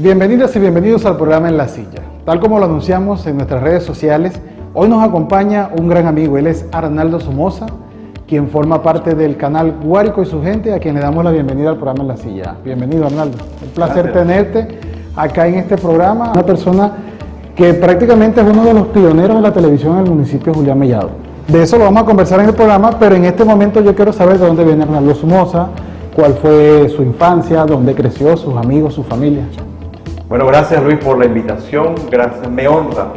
Bienvenidas y bienvenidos al programa En la Silla. Tal como lo anunciamos en nuestras redes sociales, hoy nos acompaña un gran amigo. Él es Arnaldo Somoza, quien forma parte del canal Guárico y su gente, a quien le damos la bienvenida al programa En la Silla. Bienvenido, Arnaldo. Un placer tenerte acá en este programa. Una persona que prácticamente es uno de los pioneros de la televisión en el municipio de Julián Mellado. De eso lo vamos a conversar en el programa, pero en este momento yo quiero saber de dónde viene Arnaldo Somoza, cuál fue su infancia, dónde creció, sus amigos, su familia. Bueno, gracias Luis por la invitación, gracias, me honra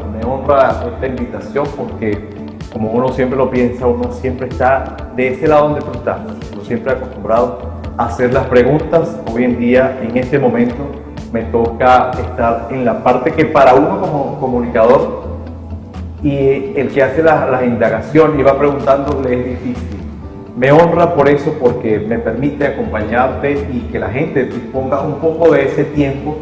esta invitación porque como uno siempre lo piensa, uno siempre está de ese lado donde tú estás, uno siempre acostumbrado a hacer las preguntas. Hoy en día, en este momento, me toca estar en la parte que para uno como comunicador y el que hace las indagaciones y va preguntándole es difícil. Me honra por eso, porque me permite acompañarte y que la gente disponga un poco de ese tiempo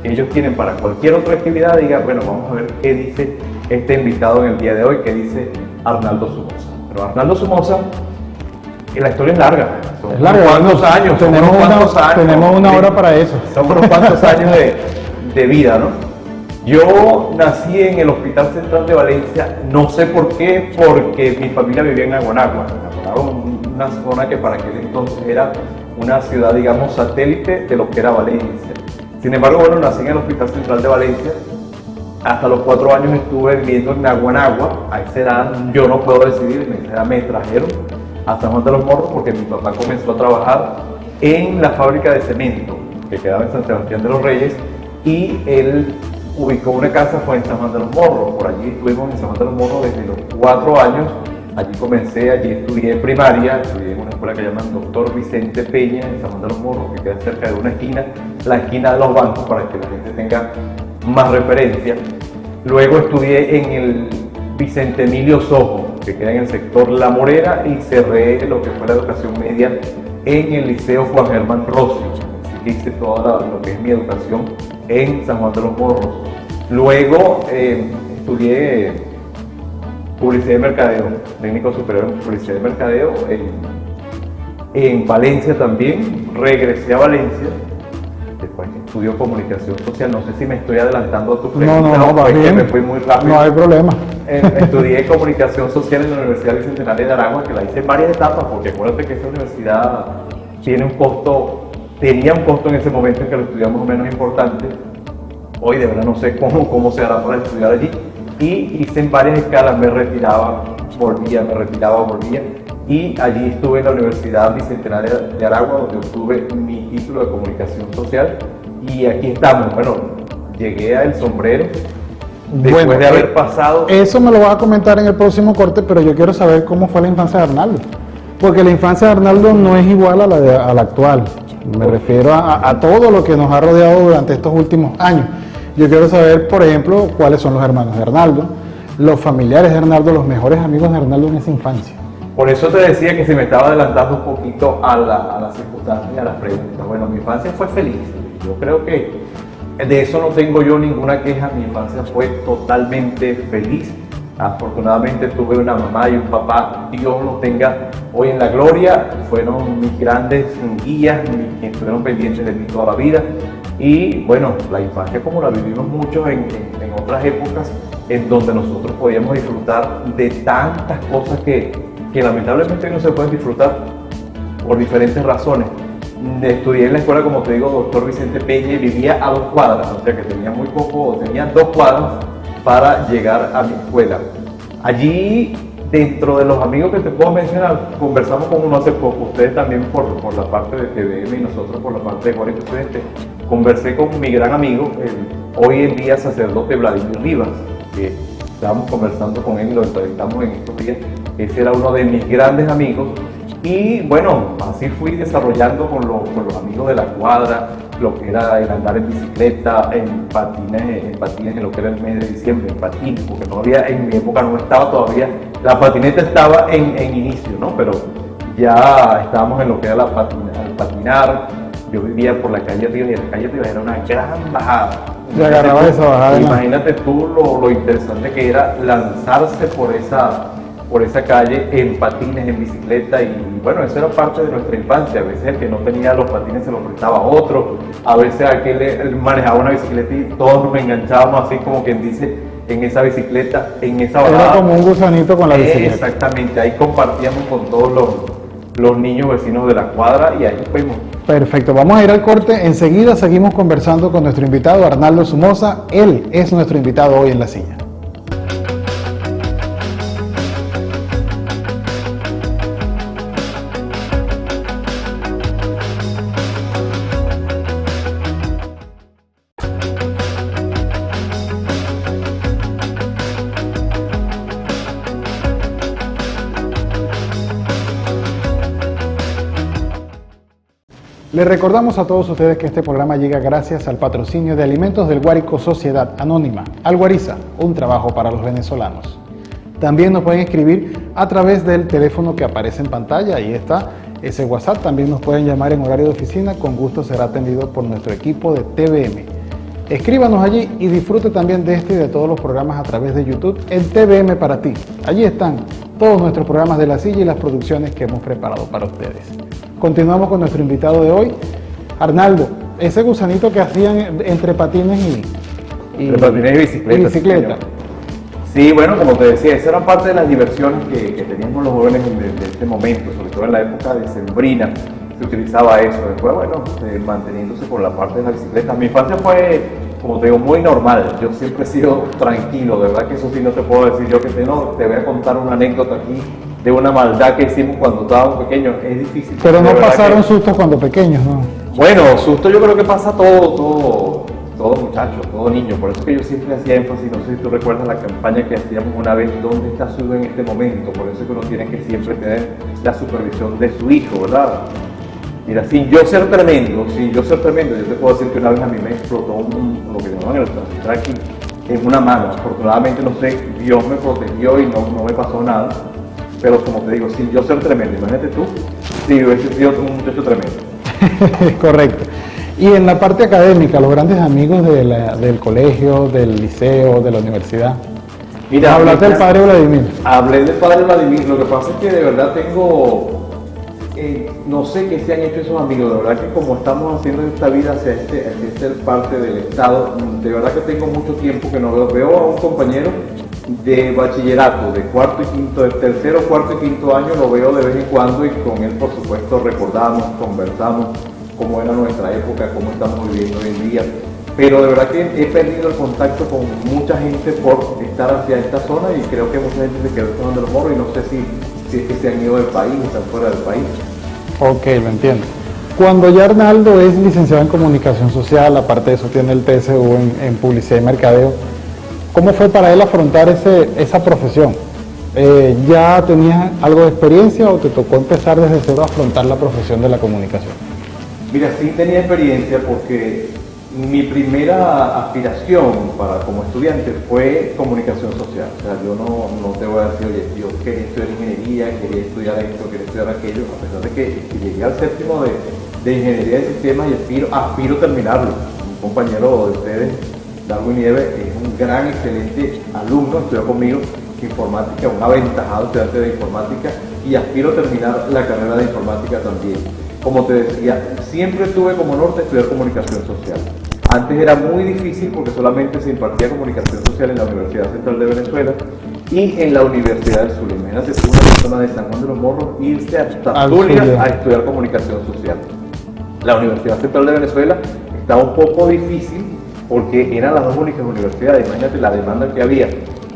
que ellos tienen para cualquier otra actividad. Diga, bueno, vamos a ver qué dice este invitado en el día de hoy, qué dice Arnaldo Somoza. Pero Arnaldo Somoza, la historia es larga. Son unos cuantos años. Tenemos una hora para eso. Son unos cuantos años de vida, ¿no? Yo nací en el Hospital Central de Valencia, no sé por qué, porque mi familia vivía en Aguanagua, una zona que para aquel entonces era una ciudad, digamos, satélite de lo que era Valencia. Sin embargo, bueno, nací en el Hospital Central de Valencia. Hasta los 4 años estuve viviendo en Aguanagua. A esa edad yo no puedo decidir, en esa edad me trajeron a San Juan de los Morros porque mi papá comenzó a trabajar en la fábrica de cemento que quedaba en San Sebastián de los Reyes y él ubicó una casa fue en San Juan de los Morros. Por allí estuvimos en San Juan de los Morros desde los 4 años. Allí comencé, allí estudié primaria, estudié en una escuela que llaman Dr. Vicente Peña en San Juan de los Morros, que queda cerca de una esquina, la esquina de los bancos, para que la gente tenga más referencia. Luego estudié en el Vicente Emilio Sojo, que queda en el sector La Morera, y cerré lo que fue la educación media en el Liceo Juan Germán Rossi. Así que hice toda lo que es mi educación en San Juan de los Morros. Luego estudié Publicidad y Mercadeo, técnico superior en Publicidad y Mercadeo en Valencia también. Regresé a Valencia, después estudió Comunicación Social. No sé si me estoy adelantando a tu pregunta. No, va bien. Me fui muy rápido. No hay problema. Estudié Comunicación Social en la Universidad Bicentenaria de Aragua, que la hice en varias etapas, porque acuérdate que esa universidad tenía un costo en ese momento en que lo estudiamos menos importante. Hoy de verdad no sé cómo se hará para estudiar allí. Y hice en varias escalas, me retiraba, volvía, y allí estuve en la Universidad Bicentenaria de Aragua, donde obtuve mi título de Comunicación Social, y aquí estamos. Bueno, llegué a El Sombrero después de haber pasado. Eso me lo vas a comentar en el próximo corte, pero yo quiero saber cómo fue la infancia de Arnaldo, porque la infancia de Arnaldo no es igual a la actual. Me refiero a todo lo que nos ha rodeado durante estos últimos años. Yo quiero saber, por ejemplo, cuáles son los hermanos de Arnaldo, los familiares de Arnaldo, los mejores amigos de Arnaldo en esa infancia. Por eso te decía que se me estaba adelantando un poquito a las circunstancias y a las preguntas. Bueno, mi infancia fue feliz. Yo creo que de eso no tengo yo ninguna queja. Mi infancia fue totalmente feliz. Afortunadamente tuve una mamá y un papá, Dios los tenga hoy en la gloria. Fueron mis grandes guías, que estuvieron pendientes de mí toda la vida. Y bueno, la infancia como la vivimos muchos en otras épocas, en donde nosotros podíamos disfrutar de tantas cosas que lamentablemente no se pueden disfrutar por diferentes razones. Estudié en la escuela, como te digo, Dr. Vicente Peña, y vivía a 2 cuadras, o sea que tenía 2 cuadras para llegar a mi escuela. Allí, dentro de los amigos que te puedo mencionar, conversamos con uno hace poco, ustedes también por la parte de TVM y nosotros por la parte de Guárico Estudiante. Conversé con mi gran amigo, el hoy en día sacerdote Vladimir Rivas, que estábamos conversando con él, lo entrevistamos en estos días. Ese era uno de mis grandes amigos. Y bueno, así fui desarrollando con los amigos de la cuadra, lo que era el andar en bicicleta, en patines en lo que era el mes de diciembre, en patines, porque no había, en mi época no estaba todavía, la patineta estaba en inicio, ¿no? Pero ya estábamos en lo que era el patinar. Yo vivía por la calle Rivas, y la calle Rivas era una gran bajada. Te agarraba esa bajada. Imagínate tú lo interesante que era lanzarse por por esa calle en patines, en bicicleta, y bueno, eso era parte de nuestra infancia. A veces el que no tenía los patines se los prestaba a otro, a veces aquel él manejaba una bicicleta y todos nos enganchábamos, así como quien dice, en esa bicicleta, en esa balada. Era como un gusanito con la bicicleta. Exactamente, ahí compartíamos con todos los niños vecinos de la cuadra y ahí fuimos. Perfecto, vamos a ir al corte. Enseguida seguimos conversando con nuestro invitado Arnaldo Somoza. Él es nuestro invitado hoy en La Silla. Les recordamos a todos ustedes que este programa llega gracias al patrocinio de Alimentos del Guárico Sociedad Anónima, Alguariza, un trabajo para los venezolanos. También nos pueden escribir a través del teléfono que aparece en pantalla, ahí está ese WhatsApp. También nos pueden llamar en horario de oficina, con gusto será atendido por nuestro equipo de TVM. Escríbanos allí y disfrute también de este y de todos los programas a través de YouTube en TVM para ti. Allí están todos nuestros programas de La Silla y las producciones que hemos preparado para ustedes. Continuamos con nuestro invitado de hoy, Arnaldo, ese gusanito que hacían entre patines y bicicleta. Sí, bueno, como te decía, esa era parte de las diversiones que teníamos los jóvenes de este momento, sobre todo en la época decembrina, se utilizaba eso. Después, bueno, manteniéndose por la parte de la bicicleta. Mi infancia fue, como te digo, muy normal. Yo siempre he sido tranquilo, de verdad que eso sí no te puedo decir yo que te voy a contar una anécdota aquí de una maldad que hicimos cuando estábamos pequeños. Es difícil. Pero no pasaron sustos cuando pequeños, ¿no? Bueno, susto yo creo que pasa todo muchacho, todo niño. Por eso es que yo siempre hacía énfasis, no sé si tú recuerdas la campaña que hacíamos una vez, ¿dónde está su hijo en este momento? Por eso es que uno tiene que siempre tener la supervisión de su hijo, ¿verdad? Mira, sin yo ser tremendo, yo te puedo decir que una vez a mí me explotó lo que llaman el tracking en una mano. Afortunadamente, no sé, Dios me protegió y no me pasó nada. Pero como te digo, sin yo ser tremendo, imagínate tú, si hubiese sido un muchacho tremendo. Correcto. Y en la parte académica, los grandes amigos del colegio, del liceo, de la universidad. Mira, hablaste del padre Vladimir. Hablé del padre Vladimir. Lo que pasa es que de verdad tengo, no sé qué se han hecho esos amigos. De verdad que como estamos haciendo esta vida hacia ser parte del Estado, de verdad que tengo mucho tiempo que no veo a un compañero de bachillerato, de tercero, cuarto y quinto año, lo veo de vez en cuando y con él por supuesto recordamos, conversamos cómo era nuestra época, cómo estamos viviendo hoy en día, pero de verdad que he perdido el contacto con mucha gente por estar hacia esta zona y creo que mucha gente se quedó en San de los Morros y no sé si es que se han ido del país o están fuera del país. Ok, lo entiendo. Cuando ya Arnaldo es licenciado en Comunicación Social, aparte de eso tiene el PSU en Publicidad y Mercadeo, ¿cómo fue para él afrontar esa profesión? ¿Ya tenías algo de experiencia o te tocó empezar desde cero a afrontar la profesión de la comunicación? Mira, sí tenía experiencia porque mi primera aspiración como estudiante fue comunicación social. O sea, yo no te voy a decir, oye, yo quería estudiar ingeniería, quería estudiar esto, quería estudiar aquello, a pesar de que llegué al séptimo de ingeniería de sistemas y aspiro terminarlo. Un compañero de ustedes, Darwin Nieves, es un gran, excelente alumno, estudió conmigo informática, un aventajado estudiante de informática y aspiro a terminar la carrera de informática también. Como te decía, siempre tuve como norte estudiar comunicación social. Antes era muy difícil porque solamente se impartía comunicación social en la Universidad Central de Venezuela y en la Universidad del Zulia. Imagínate tú, una persona de San Juan de los Morros, irse hasta Zulia a estudiar comunicación social. La Universidad Central de Venezuela estaba un poco difícil porque eran las dos únicas universidades, imagínate la demanda que había.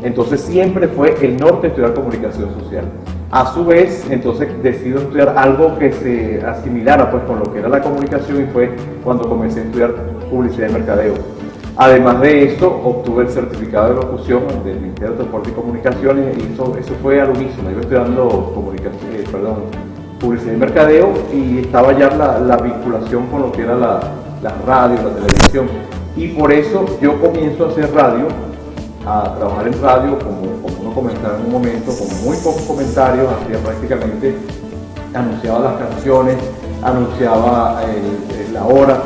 Entonces siempre fue el norte estudiar comunicación social. A su vez, entonces decido estudiar algo que se asimilara pues con lo que era la comunicación y fue cuando comencé a estudiar publicidad y mercadeo. Además de esto, obtuve el certificado de locución del Ministerio de Transporte y Comunicaciones y eso fue al unísono. Yo estudiando publicidad y mercadeo y estaba ya la vinculación con lo que era la radio, la televisión. Y por eso yo comienzo a hacer radio, a trabajar en radio, como uno comentaba en un momento, con muy pocos comentarios, hacía prácticamente, anunciaba las canciones, anunciaba la hora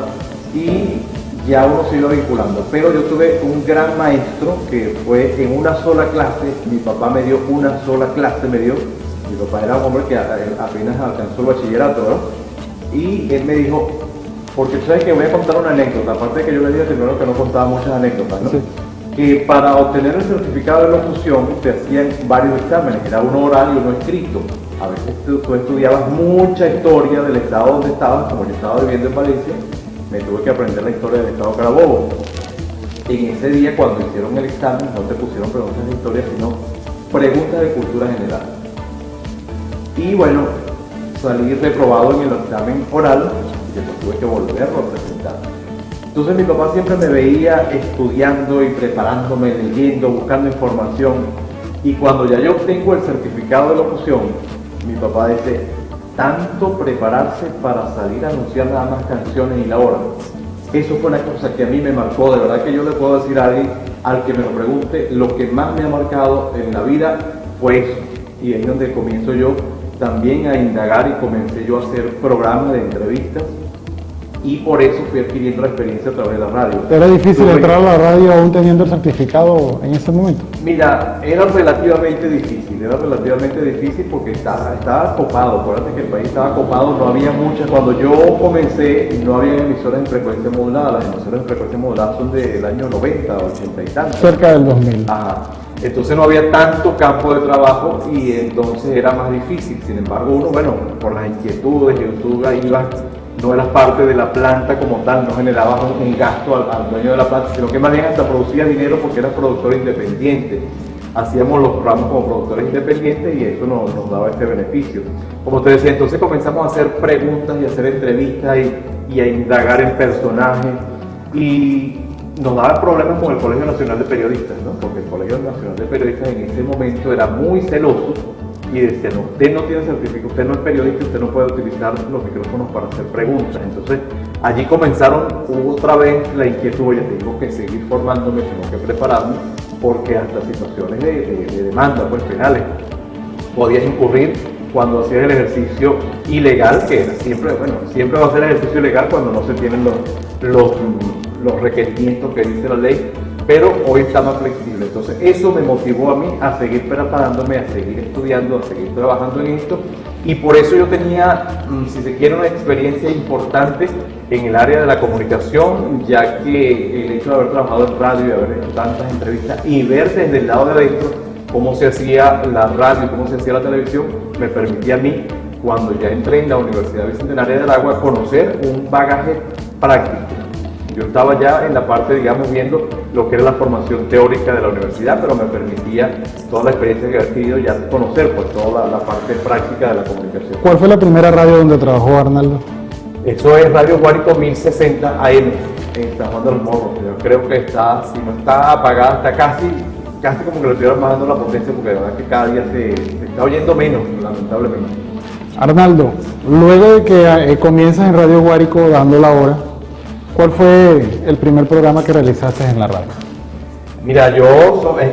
y ya uno se iba vinculando. Pero yo tuve un gran maestro que fue en una sola clase, mi papá me dio una sola clase, mi papá era un hombre que apenas alcanzó el bachillerato, ¿verdad? Y él me dijo, porque tú sabes que voy a contar una anécdota, aparte de que yo le dije primero que no contaba muchas anécdotas, ¿no? Sí. Que para obtener el certificado de locución te hacían varios exámenes, era uno oral y uno escrito. A veces tú estudiabas mucha historia del estado donde estabas, como yo estaba viviendo en Valencia, me tuve que aprender la historia del estado Carabobo. En ese día cuando hicieron el examen no te pusieron preguntas de historia, sino preguntas de cultura general. Y bueno, salí reprobado en el examen oral y después tuve que volverlo a presentar. Entonces mi papá siempre me veía estudiando y preparándome, leyendo, buscando información. Y cuando ya yo obtengo el certificado de locución, mi papá dice, tanto prepararse para salir a anunciar nada más canciones y la hora. Eso fue una cosa que a mí me marcó, de verdad que yo le puedo decir a alguien, al que me lo pregunte, lo que más me ha marcado en la vida fue eso. Y ahí es donde comienzo yo también a indagar y comencé yo a hacer programas de entrevistas. Y por eso fui adquiriendo la experiencia a través de la radio. ¿Era difícil entrar a la radio aún teniendo el certificado en ese momento? Mira, era relativamente difícil porque estaba copado. Acuérdate que el país estaba copado, no había muchas. Cuando yo comencé, no había emisoras en frecuencia modulada. Las emisoras en frecuencia modulada son del año 90, 80 y tanto. Cerca del 2000. Ajá. Entonces no había tanto campo de trabajo y entonces era más difícil. Sin embargo, uno, bueno, por las inquietudes, que tú ibas, no eras parte de la planta como tal, no generabas un gasto al dueño de la planta, sino que más bien hasta producías dinero porque eras productor independiente. Hacíamos los programas como productores independientes y eso nos daba este beneficio. Como te decía, entonces comenzamos a hacer preguntas y a hacer entrevistas y a indagar en personajes y nos daba problemas con el Colegio Nacional de Periodistas, ¿no? Porque el Colegio Nacional de Periodistas en ese momento era muy celoso y decía, no, usted no tiene certificado, usted no es periodista, usted no puede utilizar los micrófonos para hacer preguntas. Entonces allí hubo otra vez la inquietud, oye, tengo que seguir formándome, tengo que prepararme, porque hasta situaciones de demanda, pues penales, podías incurrir cuando hacías el ejercicio ilegal, que era siempre va a ser el ejercicio ilegal cuando no se tienen los requerimientos que dice la ley, pero hoy está más flexible. Entonces eso me motivó a mí a seguir preparándome, a seguir estudiando, a seguir trabajando en esto, y por eso yo tenía, si se quiere, una experiencia importante en el área de la comunicación, ya que el hecho de haber trabajado en radio y haber hecho tantas entrevistas y ver desde el lado de adentro cómo se hacía la radio y cómo se hacía la televisión, me permitía a mí, cuando ya entré en la Universidad Bicentenaria del Agua, conocer un bagaje práctico. Yo estaba ya en la parte, digamos, viendo lo que era la formación teórica de la universidad, pero me permitía toda la experiencia que he adquirido ya conocer pues toda la parte práctica de la comunicación. ¿Cuál fue la primera radio donde trabajó Arnaldo? Eso es Radio Guárico 1060 AM en San Juan de los Morros. Yo creo que está, si no está apagada, está casi como que le estuvieran bajando la potencia, porque la verdad es que cada día se está oyendo menos, lamentablemente. Arnaldo, luego de que comienzas en Radio Guárico dando la hora, ¿cuál fue el primer programa que realizaste en la radio? Mira, es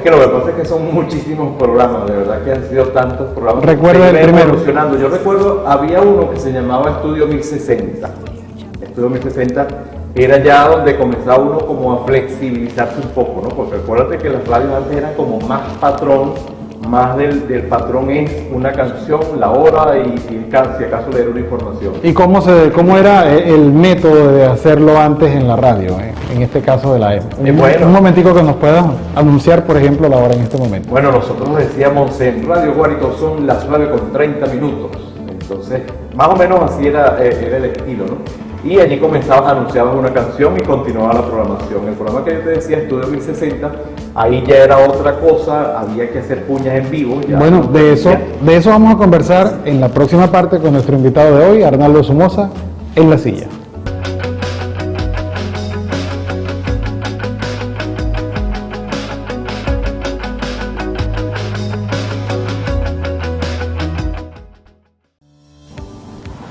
que lo que pasa es que son muchísimos programas, de verdad que han sido tantos programas. ¿Recuerda el primero? Yo recuerdo, había uno que se llamaba Estudio 1060. Estudio 1060 era ya donde comenzaba uno como a flexibilizarse un poco, ¿no? Porque acuérdate que las radios antes eran como más patrón, más del patrón es una canción, la hora y si acaso leer una información. ¿Y cómo era el método de hacerlo antes en la radio, en este caso de la AM? Bueno, un momentico que nos puedas anunciar, por ejemplo, la hora en este momento. Bueno, nosotros decíamos en Radio Guárico son las 9:30. Entonces, más o menos así era el estilo, ¿no? Y allí anunciabas una canción y continuaba la programación. El programa que yo te decía, Estudio 1060, ahí ya era otra cosa, había que hacer cuñas en vivo. Bueno, de eso vamos a conversar en la próxima parte con nuestro invitado de hoy, Arnaldo Somoza, en la silla.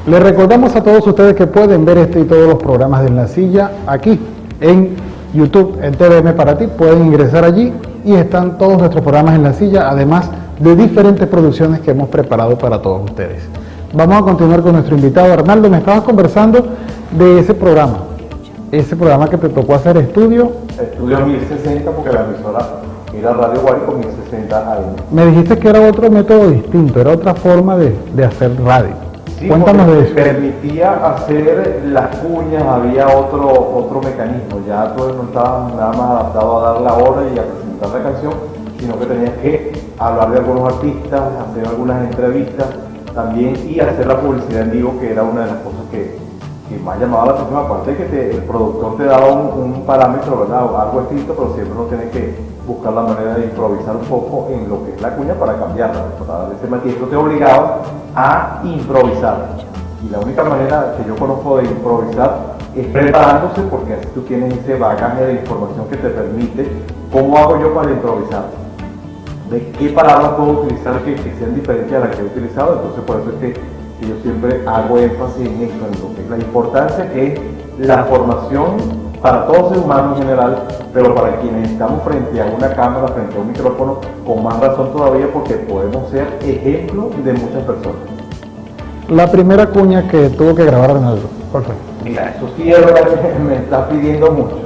Les recordamos a todos ustedes que pueden ver este y todos los programas de En la Silla aquí en YouTube, en TVM para ti. Pueden ingresar allí y están todos nuestros programas En la Silla, además de diferentes producciones que hemos preparado para todos ustedes. Vamos a continuar con nuestro invitado Arnaldo. Me estabas conversando de ese programa ese programa que te tocó hacer estudio. Estudio 1060 porque la emisora era Radio Guárico 1060 AM. Me dijiste que era otro método distinto, era otra forma de hacer radio. Sí, Cuéntanos de eso. permitía hacer las cuñas, había otro mecanismo, ya tú no estabas nada más adaptado a dar la hora y a presentar la canción, sino que tenías que hablar de algunos artistas, hacer algunas entrevistas también y hacer la publicidad en vivo, que era una de las cosas que más llamaba la atención, aparte de que el productor te daba un parámetro, ¿verdad? Algo escrito, pero siempre uno tiene que buscar la manera de improvisar un poco en lo que es la cuña para cambiarla, para darle ese matiz. Esto te obligaba a improvisar. Y la única manera que yo conozco de improvisar es preparándose, porque así tú tienes ese bagaje de información que te permite cómo hago yo para improvisar. De qué palabras puedo utilizar que sean diferentes a las que he utilizado. Entonces por eso es que yo siempre hago énfasis en esto, en lo que es la importancia que es la formación para todos los humanos en general, pero para quienes estamos frente a una cámara, frente a un micrófono, con más razón todavía, porque podemos ser ejemplo de muchas personas. La primera cuña que tuvo que grabar Arnaldo, ¿cuál fue? Mira, eso sí es verdad que me estás pidiendo mucho,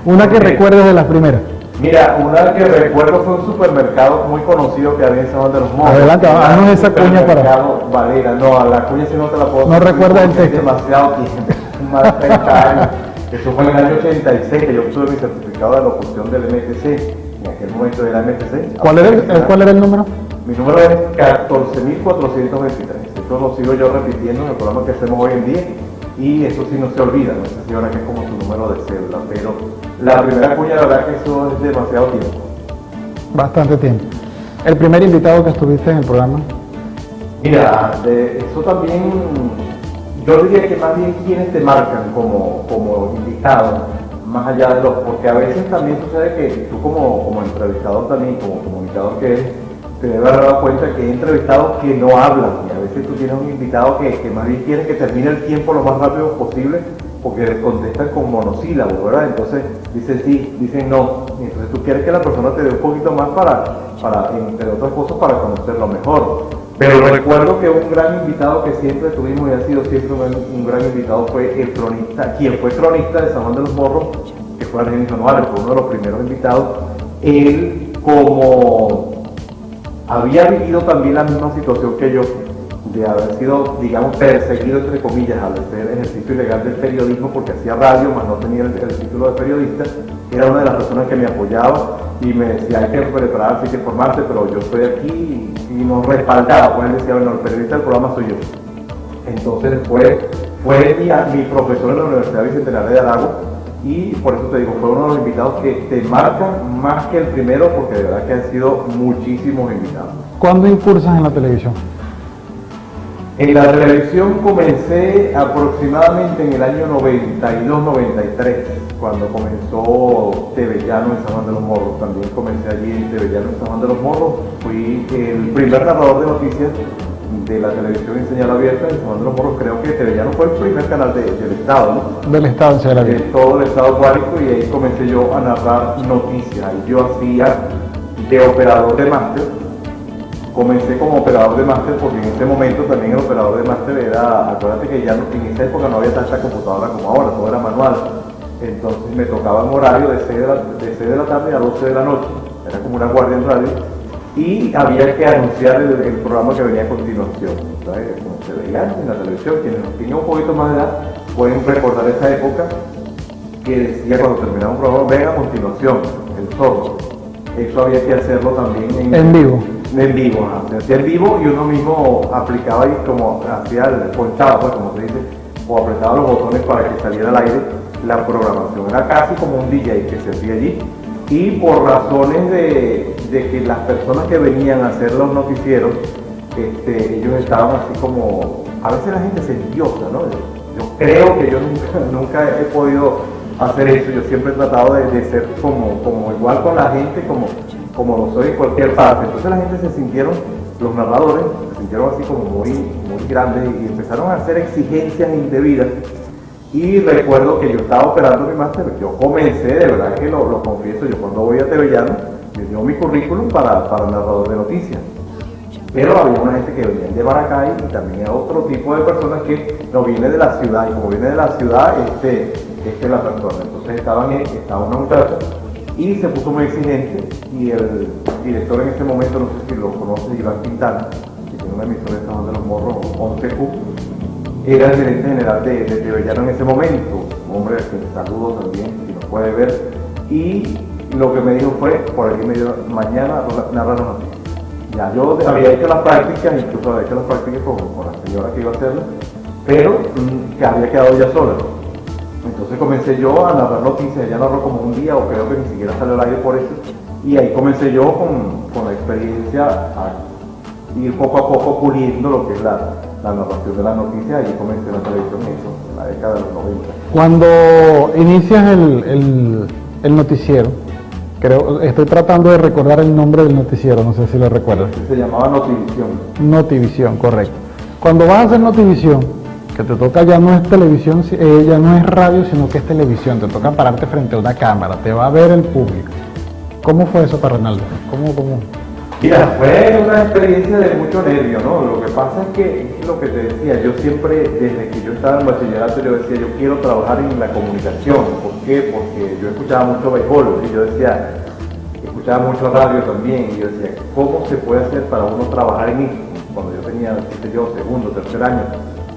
Una que recuerdes de las primeras. Mira, una que recuerdo fue un supermercado muy conocido que había en San Juan de los Morros. Adelante, haznos esa cuña para... Valera, no, a la cuña sí no te la puedo... No recuerda el texto. Es demasiado tiempo, más de 30 años. Eso fue en el año 86 que yo obtuve mi certificado de locución del MTC. En aquel momento era MTC. ¿Cuál era el número? Mi número es 14.423. Esto lo sigo yo repitiendo en el programa que hacemos hoy en día. Y eso sí no se olvida, no sé si ahora que es como tu número de cédula, pero la primera cuña, la verdad que eso es demasiado tiempo. Bastante tiempo. ¿El primer invitado que estuviste en el programa? Mira, eso también, yo diría que más bien quienes te marcan como invitado, más allá de los, porque a veces también sucede que tú como entrevistador también, como comunicador que eres, te debes haber dado cuenta que hay entrevistados que no hablan, y a veces tú tienes un invitado que más bien quiere que termine el tiempo lo más rápido posible, porque les contestan con monosílabos, ¿verdad? Entonces dicen sí, dicen no, y entonces tú quieres que la persona te dé un poquito más para entre otras cosas, para conocerlo mejor. Pero recuerdo que un gran invitado que siempre tuvimos y ha sido siempre un gran invitado fue el cronista, quien fue cronista de San Juan de los Morros, que fue Argenis Anuales, fue uno de los primeros invitados. Él, como había vivido también la misma situación que yo, de haber sido, digamos, perseguido, entre comillas, al hacer ejercicio ilegal del periodismo, porque hacía radio, más no tenía el título de periodista, era una de las personas que me apoyaba y me decía, hay que prepararse, hay que formarse, pero yo estoy aquí y nos respaldaba. Pues él decía, bueno, el periodista del programa soy yo. Entonces fue mi profesor en la Universidad Bicentenaria de Aragua, y por eso te digo, fue uno de los invitados que te marcan más que el primero, porque de verdad que han sido muchísimos invitados. ¿Cuándo incursas en la televisión? En la televisión comencé aproximadamente en el año 92-93, cuando comenzó Tevellano en San Juan de los Morros. También comencé allí en Tevellano en San Juan de los Morros. Fui el primer narrador de noticias de la televisión en señal abierta en San Juan de los Morros. Creo que Tevellano fue el primer canal del estado, ¿no? Del estado en señal abierta. De todo el estado Guárico, y ahí comencé yo a narrar noticias. Ahí yo hacía de operador de máster. Comencé como operador de máster porque en ese momento también el operador de máster era, acuérdate que ya en esa época no había tanta computadora como ahora, todo era manual. Entonces me tocaba un horario de 6 de la tarde a 12 de la noche, era como una guardia en radio, y había que anunciar el programa que venía a continuación. Entonces, como se veía en la televisión, quienes tienen un poquito más de edad pueden recordar esa época que decía cuando terminaba un programa, ven a continuación, el zorro. Eso había que hacerlo también en vivo. En vivo, se hacía en vivo y uno mismo aplicaba y como hacía el ponchado, pues como se dice, o apretaba los botones para que saliera al aire la programación. Era casi como un DJ que se hacía allí, y por razones de que las personas que venían a hacer los noticieros, ellos estaban así como, a veces la gente se endiosa, ¿no? Yo creo que yo nunca he podido hacer eso. Yo siempre he tratado de ser como igual con la gente, como lo soy en cualquier parte. Entonces la gente se sintieron, los narradores se sintieron así como muy grandes, y empezaron a hacer exigencias indebidas. Y recuerdo que yo estaba operando mi máster, yo comencé, de verdad que lo confieso, yo cuando voy a Tevellano, me dio mi currículum para narrador de noticias. Pero había una gente que venía de Maracay y también otro tipo de personas que no viene de la ciudad, y como viene de la ciudad, este es la persona. Entonces estaba una muchacha y se puso muy exigente, y el director en ese momento, no sé si lo conoces, Iván Quintana, que tiene una emisora de San Juan de los Morros, 11Q, era el gerente general de Bellano en ese momento, un hombre al que saludo también, si nos puede ver, y lo que me dijo fue, por aquí me dijo, mañana narra las noticias. Ya yo había hecho las prácticas, incluso había hecho las prácticas con la señora que iba a hacerlo, pero que había quedado ya sola. Entonces comencé yo a narrar noticias, ella narró como un día, o creo que ni siquiera salió al aire por eso, y ahí comencé yo con la experiencia a ir poco a poco puliendo lo que es la narración de las noticias. Allí comencé en la televisión, eso, en la década de los 90. Cuando inicias el noticiero, estoy tratando de recordar el nombre del noticiero, no sé si lo recuerdas. Se llamaba Notivisión. Notivisión, correcto. Cuando vas a hacer Notivisión, que te toca, ya no es televisión, ya no es radio, sino que es televisión, te toca pararte frente a una cámara, te va a ver el público. ¿Cómo fue eso para Arnaldo? ¿Cómo? Mira, fue una experiencia de mucho nervio, ¿no? Lo que pasa es que, es lo que te decía, yo siempre, desde que yo estaba en bachillerato, yo decía, yo quiero trabajar en la comunicación. ¿Por qué? Porque yo escuchaba mucho béisbol, y yo decía, escuchaba mucho radio también, y yo decía, ¿cómo se puede hacer para uno trabajar en esto? Cuando yo tenía, segundo, tercer año,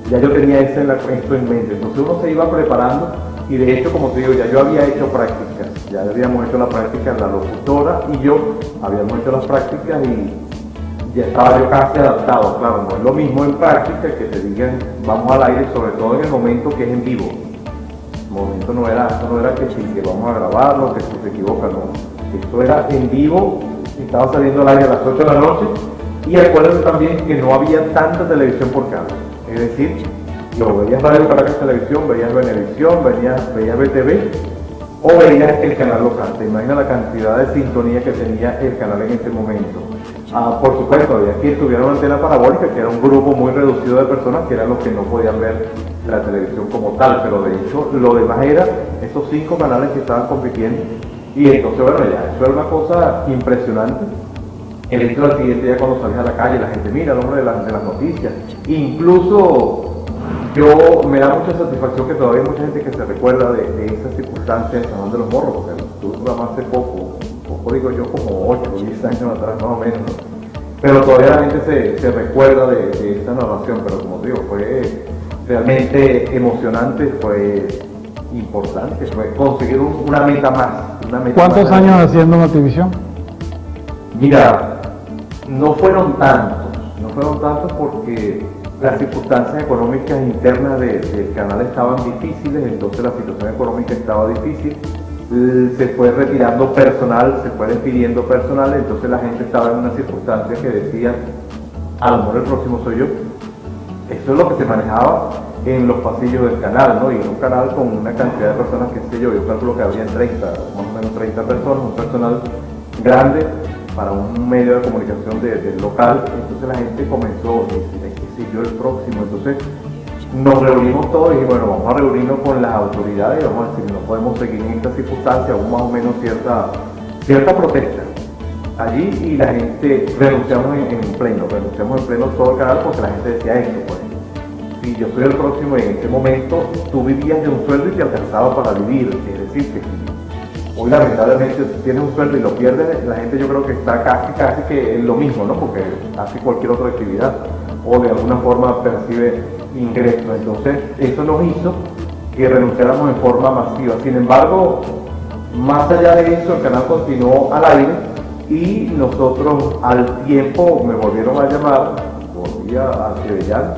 ya yo tenía esto en mente. Entonces uno se iba preparando, y de hecho, como te digo, ya yo había hecho prácticas, ya habíamos hecho la práctica, la locutora y yo habíamos hecho las prácticas, y ya estaba yo casi adaptado. Claro, no es lo mismo en práctica que te digan vamos al aire, sobre todo en el momento que es en vivo. El momento no era que sí, que vamos a grabarlo, que si se equivoca, no. Esto era en vivo, estaba saliendo al aire a las 8 de la noche, y acuérdate también que no había tanta televisión por cable. Es decir, lo veías Radio Caracas Televisión, veías Venevisión, veías BTV, o veías el canal local. Te imaginas la cantidad de sintonía que tenía el canal en ese momento. Por supuesto, había que estuviera una antena parabólica, que era un grupo muy reducido de personas, que eran los que no podían ver la televisión como tal, pero de hecho lo demás era esos 5 canales que estaban compitiendo, y entonces bueno, ya, eso era una cosa impresionante. El hecho del siguiente día, cuando salías a la calle, la gente mira el nombre de las noticias. Incluso me da mucha satisfacción que todavía hay mucha gente que se recuerda de esas circunstancias en San Juan de los Morros, porque tuve un programa hace poco digo yo, como 8 o 10 años atrás más o menos, ¿no? Pero todavía la gente se recuerda de esa narración, pero como digo, fue realmente emocionante, fue importante, fue conseguir una meta más. ¿Cuántos años haciendo Notivisión? Mira, no fueron tantos porque las circunstancias económicas internas del canal estaban difíciles, entonces la situación económica estaba difícil, se fue retirando personal, se fue despidiendo personal, entonces la gente estaba en una circunstancia que decía, a lo mejor el próximo soy yo. Eso es lo que se manejaba en los pasillos del canal, ¿no? Y en un canal con una cantidad de personas, qué sé yo calculo que había 30, más o menos 30 personas, un personal grande para un medio de comunicación del local. Entonces la gente comenzó a decir, es que soy yo el próximo. Entonces nos reunimos todos y bueno, vamos a reunirnos con las autoridades y vamos a decir, no podemos seguir en esta circunstancia, aún más o menos cierta protesta allí, y la gente renunciamos en pleno todo el canal, porque la gente decía esto, pues, si yo soy el próximo, y en ese momento tú vivías de un sueldo y te alcanzaba para vivir, es decir, que si hoy lamentablemente tienes un sueldo y lo pierdes, la gente yo creo que está casi que en lo mismo, ¿no? Porque hace cualquier otra actividad o de alguna forma percibe ingresos. Entonces eso nos hizo que renunciáramos en forma masiva. Sin embargo, más allá de eso, el canal continuó al aire, y nosotros al tiempo me volvieron a llamar, volví a Cebellán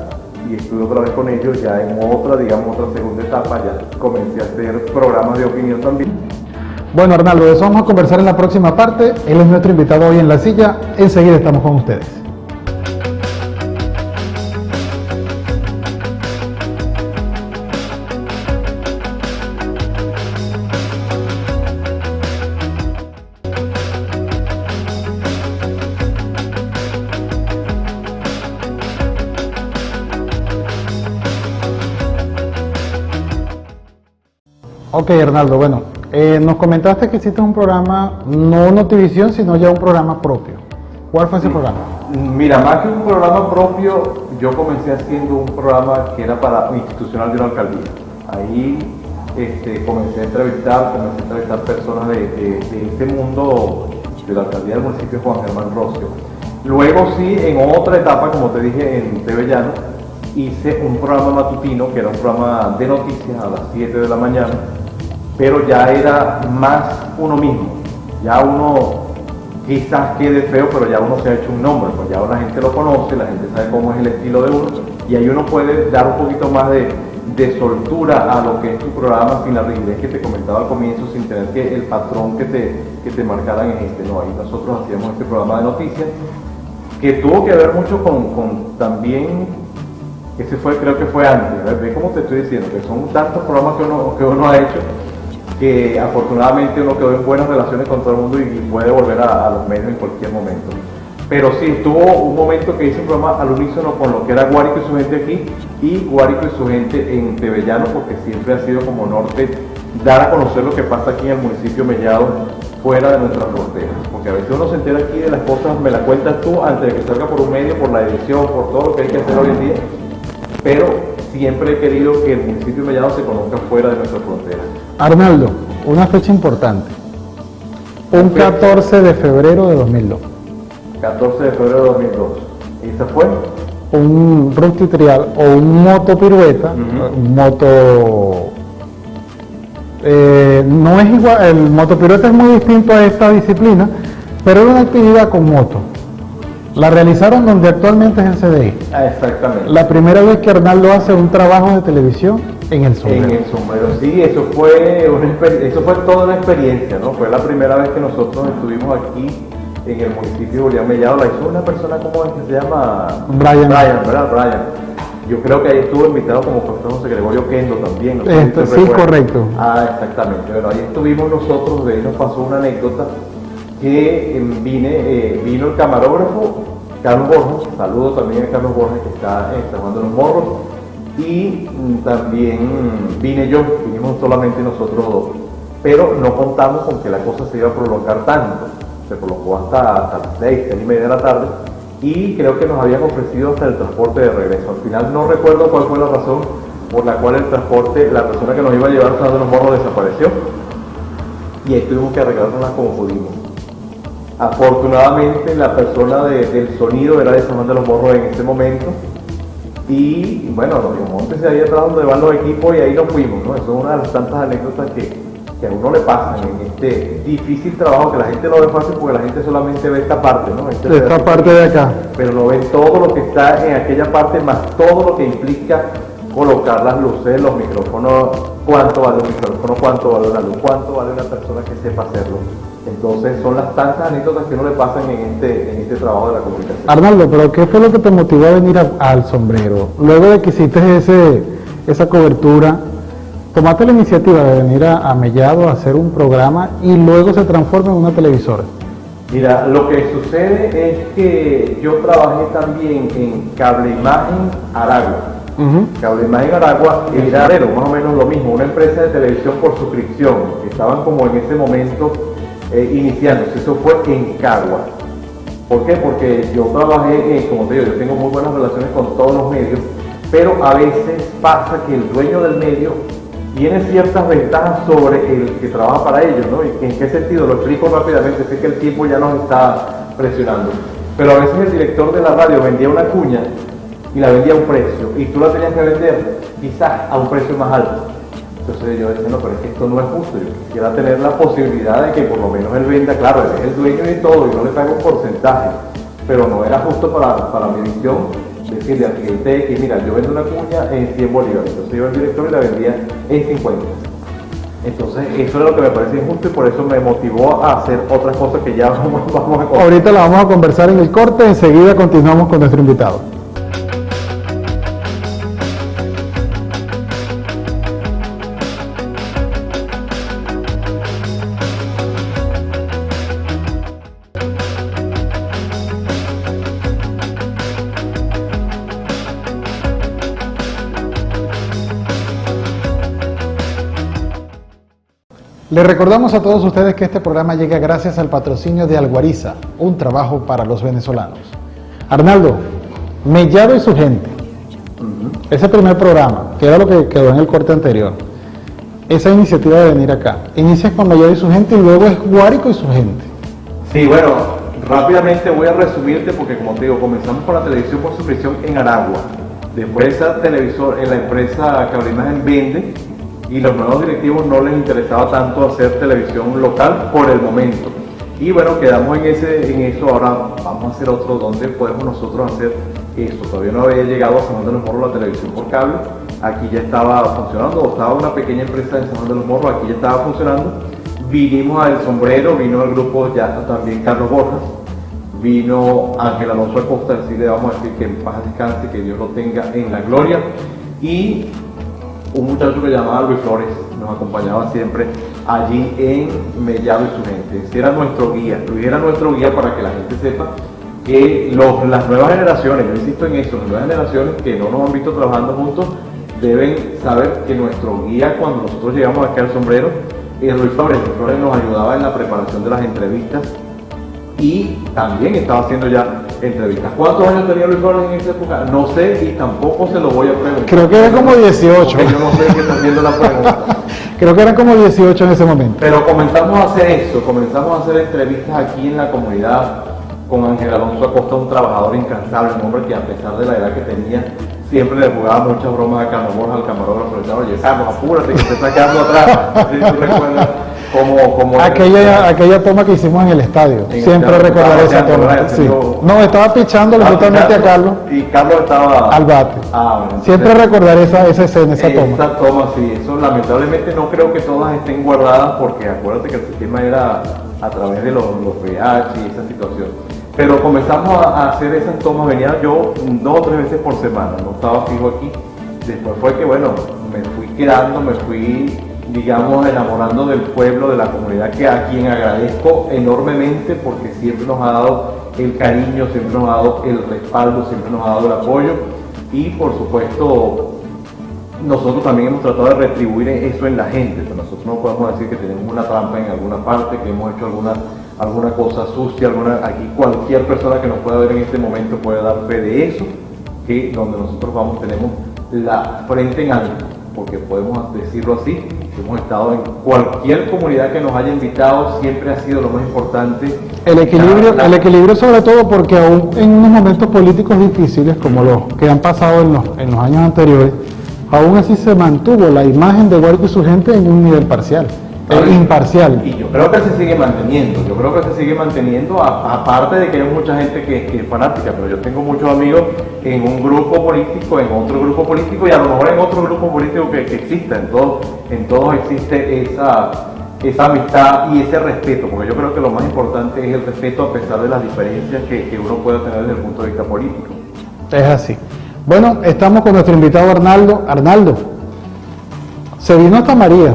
y estuve otra vez con ellos, ya en otra segunda etapa, ya comencé a hacer programas de opinión también. Bueno, Arnaldo, de eso vamos a conversar en la próxima parte. Él es nuestro invitado hoy en La Silla. Enseguida estamos con ustedes. Ok, Arnaldo, bueno, nos comentaste que hiciste un programa, no Notivisión, sino ya un programa propio. ¿Cuál fue ese programa? Mira, más que un programa propio, yo comencé haciendo un programa que era para institucional de una alcaldía. Ahí comencé a entrevistar personas de este mundo de la alcaldía del municipio Juan Germán Rocio. Luego sí, en otra etapa, como te dije, en TV Llano, hice un programa matutino, que era un programa de noticias a las 7 de la mañana, pero ya era más uno mismo. Ya uno quizás quede feo, pero ya uno se ha hecho un nombre, pues ya la gente lo conoce, la gente sabe cómo es el estilo de uno, y ahí uno puede dar un poquito más de soltura a lo que es tu programa sin la rigidez que te comentaba al comienzo, sin tener que el patrón que te marcaran en no, ahí nosotros hacíamos este programa de noticias, que tuvo que ver mucho con también, creo que fue antes, ¿ves? Ve cómo te estoy diciendo, que son tantos programas que uno ha hecho, que afortunadamente uno quedó en buenas relaciones con todo el mundo y puede volver a los medios en cualquier momento. Pero sí, estuvo un momento que hice un programa al unísono con lo que era Guárico y su gente aquí y Guárico y su gente en TV Llano, porque siempre ha sido como norte dar a conocer lo que pasa aquí en el municipio Mellado fuera de nuestras fronteras. Porque a veces uno se entera aquí de las cosas, me las cuentas tú antes de que salga por un medio, por la edición, por todo lo que hay que hacer hoy en día. Pero siempre he querido que el municipio Mellado se conozca fuera de nuestras fronteras. Arnaldo, una fecha importante. Un 14 de febrero de 2002. 14 de febrero de 2002. ¿Y ese fue? Un Rusty Trial o un moto pirueta, un moto... no es igual, el motopirueta es muy distinto a esta disciplina, pero era una actividad con moto. La realizaron donde actualmente es el CDI. Exactamente. La primera vez que Arnaldo hace un trabajo de televisión en el sombrero. En el sombrero, sí, eso fue toda una experiencia, ¿no? Fue la primera vez que nosotros estuvimos aquí en el municipio de Julián Mellado. La hizo una persona como es que se llama Brian, ¿verdad? Brian. Yo creo que ahí estuvo invitado como profesor José Gregorio Kendo también. No sé si sí, correcto. Exactamente. Bueno, ahí estuvimos nosotros, de ahí nos pasó una anécdota que vino el camarógrafo Carlos Borges, saludo también a Carlos Borges que está jugando los morros, y también vinimos solamente nosotros dos, pero no contamos con que la cosa se iba a prolongar tanto, se prolongó hasta las 6:30 de la tarde, y creo que nos habían ofrecido hasta el transporte de regreso. Al final no recuerdo cuál fue la razón por la cual la persona que nos iba a llevar a los morros desapareció, y ahí tuvimos que arreglárnoslas como pudimos. Afortunadamente la persona del sonido era de San Juan de los Morros en ese momento, y bueno, montes ahí atrás donde van los equipos y ahí nos fuimos, ¿no? Eso es una de las tantas anécdotas que a uno le pasan en este difícil trabajo, que la gente lo ve fácil porque la gente solamente ve esta parte, ¿no? Esta parte de acá. Pero no ven todo lo que está en aquella parte, más todo lo que implica colocar las luces, los micrófonos, cuánto vale un micrófono, cuánto vale una luz, cuánto vale una persona que sepa hacerlo. Entonces son las tantas anécdotas que uno le pasan en este trabajo de la comunicación. Arnaldo, pero ¿qué fue lo que te motivó a venir al sombrero? Luego de que hiciste esa cobertura, tomaste la iniciativa de venir a Mellado a hacer un programa y luego se transforma en una televisora. Mira, lo que sucede es que yo trabajé también en Cable Imagen Aragua. Cable Imagen Aragua era más o menos lo mismo, una empresa de televisión por suscripción, que estaban como en ese momento iniciándose. Eso fue en Cagua. ¿Por qué? Porque yo trabajé, como te digo, yo tengo muy buenas relaciones con todos los medios, pero a veces pasa que el dueño del medio tiene ciertas ventajas sobre el que trabaja para ellos, ¿no? ¿Y en qué sentido? Lo explico rápidamente, sé que el tiempo ya nos está presionando, pero a veces el director de la radio vendía una cuña y la vendía a un precio, y tú la tenías que vender quizás a un precio más alto. Entonces yo decía, no, pero es que esto no es justo, yo quisiera tener la posibilidad de que por lo menos él venda, claro, él es el dueño de todo y no le paga un porcentaje, pero no era justo para mi visión decirle al cliente que mira, yo vendo una cuña en 100 bolívares, entonces yo el director y la vendía en 50. Entonces eso era lo que me parecía injusto y por eso me motivó a hacer otras cosas que ya vamos a conversar. Ahorita la vamos a conversar en el corte, enseguida continuamos con nuestro invitado. Les recordamos a todos ustedes que este programa llega gracias al patrocinio de Alguariza, un trabajo para los venezolanos. Arnaldo, Mellado y su gente, ese primer programa, que era lo que quedó en el corte anterior, esa iniciativa de venir acá, inicias con Mellado y su gente y luego es Guárico y su gente. Sí, bueno, rápidamente voy a resumirte porque como te digo, comenzamos con la televisión por suscripción en Aragua. Después esa televisor en la empresa Cableimagen vende y los nuevos directivos no les interesaba tanto hacer televisión local por el momento. Y bueno, quedamos en eso, ahora vamos a hacer otro donde podemos nosotros hacer eso. Todavía no había llegado a San Juan de los Morros la televisión por cable, aquí ya estaba funcionando, o estaba una pequeña empresa en San Juan de los Morros, aquí ya estaba funcionando. Vinimos al Sombrero, vino el grupo ya también Carlos Borjas, vino Ángel Alonso Acosta, así le vamos a decir que en paz descanse, que Dios lo tenga en la gloria, y un muchacho que llamaba Luis Flores, nos acompañaba siempre allí en Mellado y su gente. Ese era nuestro guía, Luis era nuestro guía para que la gente sepa que las nuevas generaciones, yo insisto en eso, las nuevas generaciones que no nos han visto trabajando juntos, deben saber que nuestro guía cuando nosotros llegamos aquí al Sombrero es Luis Flores. Luis Flores nos ayudaba en la preparación de las entrevistas y también estaba haciendo ya entrevistas. ¿Cuántos años tenía Luis Flores en esa época? No sé y tampoco se lo voy a preguntar. Creo que era como 18. Porque yo no sé qué está haciendo la pregunta. Creo que eran como 18 en ese momento. Pero comenzamos a hacer eso, comenzamos a hacer entrevistas aquí en la comunidad con Ángel Alonso Acosta, un trabajador incansable, un hombre que a pesar de la edad que tenía, siempre le jugaba muchas bromas a Carlos Borja, al camarógrafo, le decía, oye, Carlos, apúrate que te está quedando atrás. ¿Sí? ¿Tú recuerdas cómo aquella toma que hicimos en el estadio? Siempre recordaré esa toma. Sí. No, estaba pichándole justamente a Carlos. Y Carlos estaba al bate. Bueno, siempre recordaré esa escena, esa toma. Esa toma, sí. Eso lamentablemente no creo que todas estén guardadas porque acuérdate que el sistema era a través de los VH y esa situación. Pero comenzamos a hacer esas tomas, venía yo 2 o 3 veces por semana, no estaba fijo aquí. Después fue que, bueno, me fui quedando, me fui, digamos, enamorando del pueblo, de la comunidad, que a quien agradezco enormemente porque siempre nos ha dado el cariño, siempre nos ha dado el respaldo, siempre nos ha dado el apoyo y, por supuesto, nosotros también hemos tratado de retribuir eso en la gente. Pero nosotros no podemos decir que tenemos una trampa en alguna parte, que hemos hecho alguna cosa sucia, aquí cualquier persona que nos pueda ver en este momento puede dar fe de eso, que donde nosotros vamos tenemos la frente en alto, porque podemos decirlo así, hemos estado en cualquier comunidad que nos haya invitado, siempre ha sido lo más importante. El equilibrio sobre todo porque aún en unos momentos políticos difíciles como los que han pasado en los años anteriores, aún así se mantuvo la imagen de Guárico y su gente en un nivel parcial. Imparcial. Y yo creo que se sigue manteniendo, aparte de que hay mucha gente que es fanática, pero yo tengo muchos amigos en un grupo político, en otro grupo político y a lo mejor en otro grupo político que exista, en todos existe esa amistad y ese respeto, porque yo creo que lo más importante es el respeto a pesar de las diferencias que uno pueda tener desde el punto de vista político. Es así. Bueno, estamos con nuestro invitado Arnaldo. Se vino hasta María.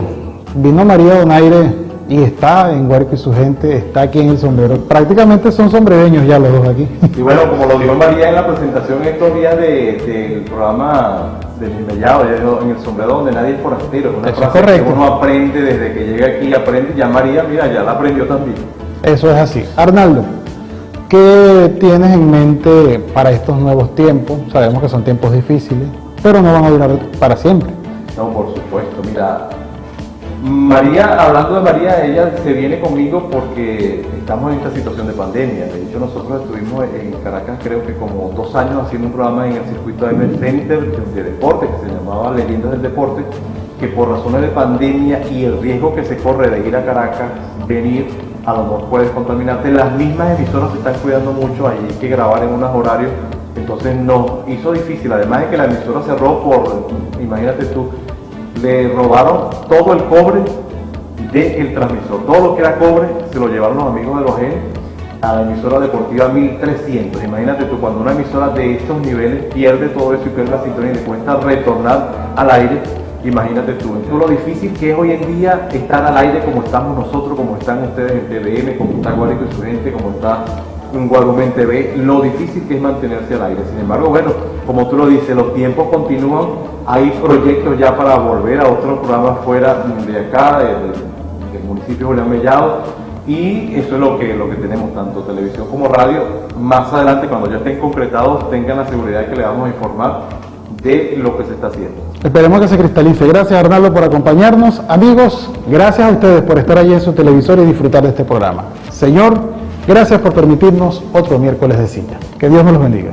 Vino María Donaire y está en Guárico y su gente, está aquí en el Sombrero. Prácticamente son sombrereños ya los dos aquí. Y bueno, como lo dijo María en la presentación estos días del programa de Mellado, en el Sombrero donde nadie es forastero, es una frase que uno aprende desde que llega aquí, aprende, ya María, mira, ya la aprendió también. Eso es así. Arnaldo, ¿qué tienes en mente para estos nuevos tiempos? Sabemos que son tiempos difíciles, pero no van a durar para siempre. No, por supuesto, mira. María, hablando de María, ella se viene conmigo porque estamos en esta situación de pandemia. De hecho, nosotros estuvimos en Caracas creo que como 2 años haciendo un programa en el circuito de Center de deporte que se llamaba Leyendas del Deporte, que por razones de pandemia y el riesgo que se corre de ir a Caracas, venir, a lo mejor puedes contaminarte. Las mismas emisoras se están cuidando mucho, ahí hay que grabar en unos horarios, entonces nos hizo difícil, además de que la emisora cerró imagínate tú, le robaron todo el cobre del transmisor, todo lo que era cobre se lo llevaron los amigos de los genes a la emisora deportiva 1300. Imagínate tú, cuando una emisora de estos niveles pierde todo eso y pierde la sintonía y le cuesta retornar al aire, imagínate tú. Entonces lo difícil que es hoy en día estar al aire como estamos nosotros, como están ustedes en TVM, como está Guárico y su gente, como está en Guarumen TV, lo difícil que es mantenerse al aire. Sin embargo, bueno, como tú lo dices, los tiempos continúan, hay proyectos ya para volver a otros programas fuera de acá, del municipio de Julián Mellado, y eso es lo que tenemos, tanto televisión como radio. Más adelante, cuando ya estén concretados, tengan la seguridad de que le vamos a informar de lo que se está haciendo. Esperemos que se cristalice. Gracias, Arnaldo, por acompañarnos. Amigos, gracias a ustedes por estar allí en su televisor y disfrutar de este programa. Señor, gracias por permitirnos otro miércoles de silla. Que Dios nos los bendiga.